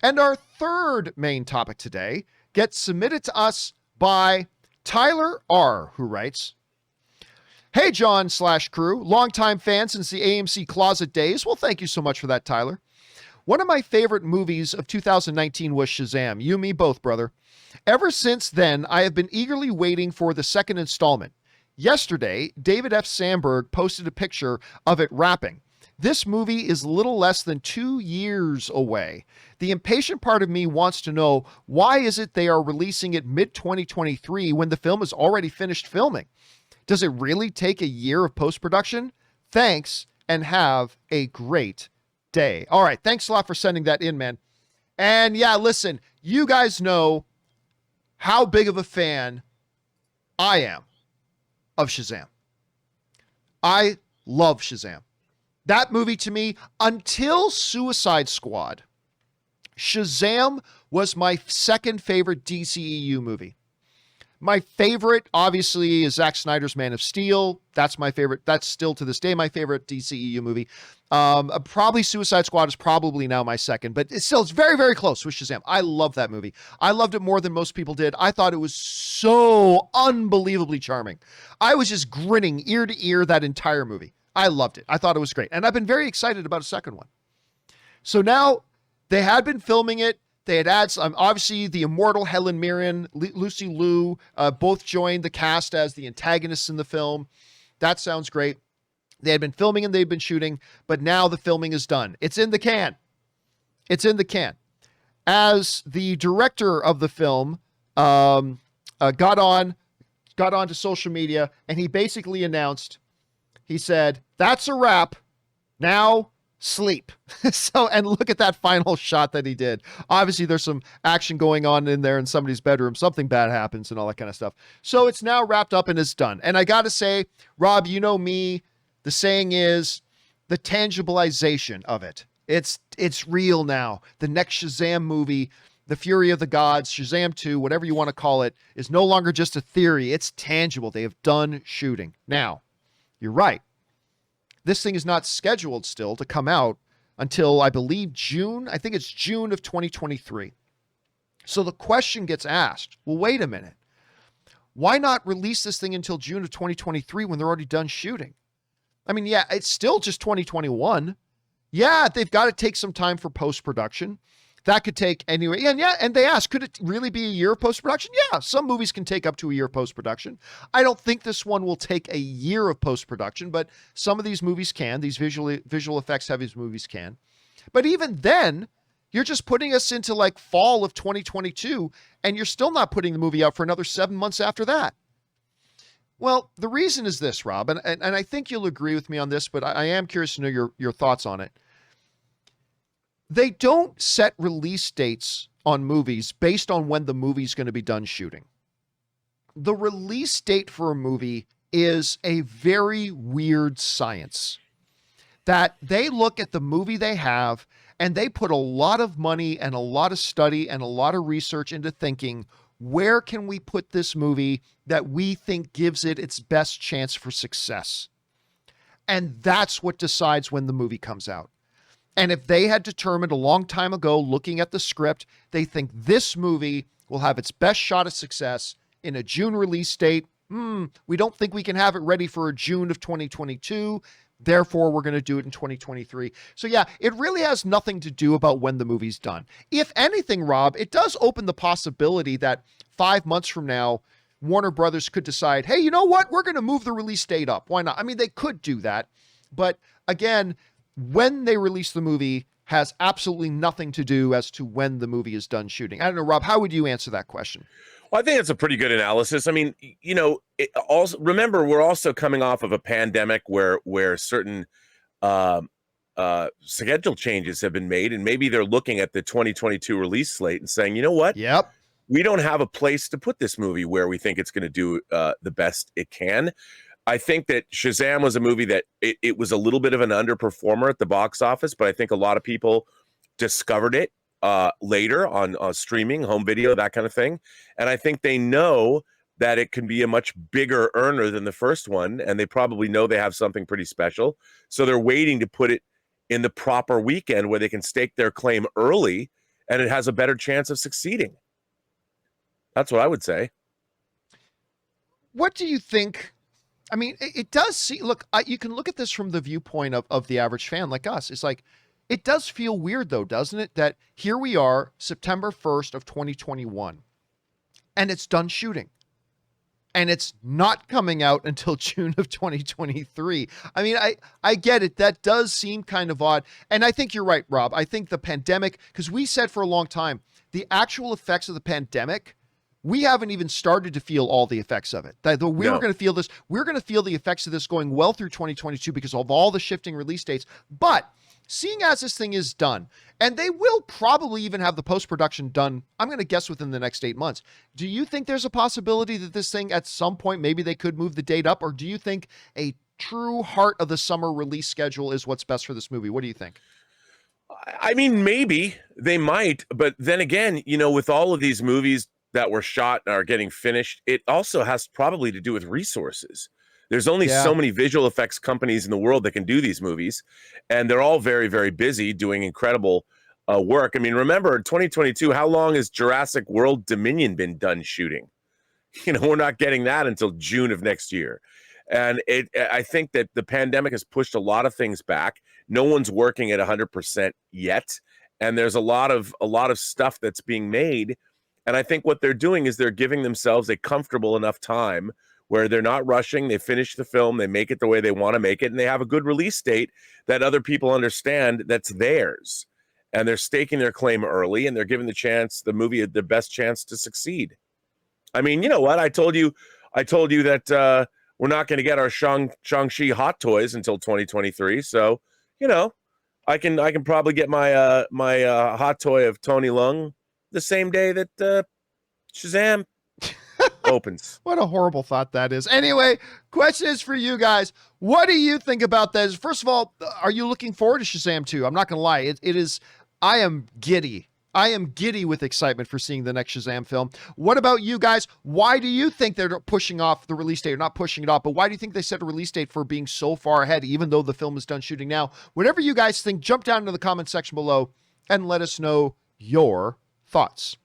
And our third main topic today gets submitted to us by Tyler R., who writes, "Hey, John/crew, longtime fan since the AMC Closet days." Well, thank you so much for that, Tyler. "One of my favorite movies of 2019 was Shazam. You and me both, brother. Ever since then, I have been eagerly waiting for the second installment. Yesterday, David F. Sandberg posted a picture of it wrapping. This movie is little less than 2 years away. The impatient part of me wants to know, why is it they are releasing it mid-2023 when the film is already finished filming? Does it really take a year of post-production? Thanks, and have a great day." All right, thanks a lot for sending that in, man. And yeah, listen, you guys know how big of a fan I am of Shazam. I love Shazam. That movie, to me, until Suicide Squad, Shazam was my second favorite DCEU movie. My favorite, obviously, is Zack Snyder's Man of Steel. That's my favorite. That's still to this day my favorite DCEU movie. Probably Suicide Squad is probably now my second, but it's very, very close with Shazam. I love that movie. I loved it more than most people did. I thought it was so unbelievably charming. I was just grinning ear to ear that entire movie. I loved it. I thought it was great. And I've been very excited about a second one. So now they had been filming it. They had obviously the immortal Helen Mirren, Lucy Liu, both joined the cast as the antagonists in the film. That sounds great. They had been filming and they've been shooting, but now the filming is done. It's in the can. It's in the can. As the director of the film got on to social media, and he basically announced, he said, "That's a wrap. Now sleep." So, and look at that final shot that he did. Obviously, there's some action going on in there in somebody's bedroom. Something bad happens and all that kind of stuff. So it's now wrapped up and it's done. And I got to say, Rob, you know me, the saying is the tangibilization of it. It's real now. The next Shazam movie, The Fury of the Gods, Shazam 2, whatever you want to call it, is no longer just a theory. It's tangible. They have done shooting. Now, you're right. This thing is not scheduled still to come out until, I believe, June. I think it's June of 2023. So the question gets asked, well, wait a minute. Why not release this thing until June of 2023 when they're already done shooting? I mean, yeah, it's still just 2021. Yeah, they've got to take some time for post-production. That could take anyway. And they asked, could it really be a year of post-production? Yeah, some movies can take up to a year of post-production. I don't think this one will take a year of post-production, but some of these movies can. These visual effects heavy movies can. But even then, you're just putting us into like fall of 2022, and you're still not putting the movie out for another 7 months after that. Well, the reason is this, Rob, and I think you'll agree with me on this, but I am curious to know your thoughts on it. They don't set release dates on movies based on when the movie's going to be done shooting. The release date for a movie is a very weird science that they look at the movie they have and they put a lot of money and a lot of study and a lot of research into thinking, where can we put this movie that we think gives it its best chance for success? And that's what decides when the movie comes out. And if they had determined a long time ago, looking at the script, they think this movie will have its best shot of success in a June release date. We don't think we can have it ready for a June of 2022. Therefore, we're going to do it in 2023. So yeah, it really has nothing to do about when the movie's done. If anything, Rob, it does open the possibility that 5 months from now, Warner Brothers could decide, hey, you know what? We're going to move the release date up. Why not? I mean, they could do that. But again, when they release the movie has absolutely nothing to do as to when the movie is done shooting. I don't know, Rob, how would you answer that question? Well, I think it's a pretty good analysis. I mean, you know, also remember we're also coming off of a pandemic where certain schedule changes have been made, and maybe they're looking at the 2022 release slate and saying, you know what? Yep. We don't have a place to put this movie where we think it's going to do the best it can. I think that Shazam was a movie that it was a little bit of an underperformer at the box office, but I think a lot of people discovered it later on streaming, home video, that kind of thing. And I think they know that it can be a much bigger earner than the first one, and they probably know they have something pretty special. So they're waiting to put it in the proper weekend where they can stake their claim early and it has a better chance of succeeding. That's what I would say. What do you think? I mean, it does see, look, you can look at this from the viewpoint of the average fan like us. It's like, it does feel weird though, doesn't it? That here we are, September 1st of 2021, and it's done shooting. And it's not coming out until June of 2023. I mean, I get it. That does seem kind of odd. And I think you're right, Rob. I think the pandemic, because we said for a long time, the actual effects of the pandemic, we haven't even started to feel all the effects of it. We're going to feel this. We're going to feel the effects of this going well through 2022 because of all the shifting release dates. But seeing as this thing is done, and they will probably even have the post-production done, I'm going to guess within the next 8 months. Do you think there's a possibility that this thing at some point, maybe they could move the date up? Or do you think a true heart of the summer release schedule is what's best for this movie? What do you think? I mean, maybe they might, but then again, with all of these movies that were shot and are getting finished, it also has probably to do with resources. There's only so many visual effects companies in the world that can do these movies, and they're all very, very busy doing incredible work. I mean, remember, in 2022, how long has Jurassic World Dominion been done shooting? We're not getting that until June of next year. And I think that the pandemic has pushed a lot of things back. No one's working at 100% yet, and there's a lot of stuff that's being made. And I think what they're doing is they're giving themselves a comfortable enough time where they're not rushing. They finish the film, they make it the way they want to make it, and they have a good release date that other people understand that's theirs. And they're staking their claim early, and they're giving the movie the best chance to succeed. I mean, you know what? I told you that we're not going to get our Shang-Chi hot toys until 2023. So, I can probably get my my hot toy of Tony Leung the same day that Shazam opens. What a horrible thought that is. Anyway, question is for you guys. What do you think about this? First of all, are you looking forward to Shazam 2? I'm not going to lie. It is, I am giddy. I am giddy with excitement for seeing the next Shazam film. What about you guys? Why do you think they're pushing off the release date, or not pushing it off, but why do you think they set a release date for being so far ahead, even though the film is done shooting now? Whatever you guys think, jump down into the comment section below and let us know your thoughts.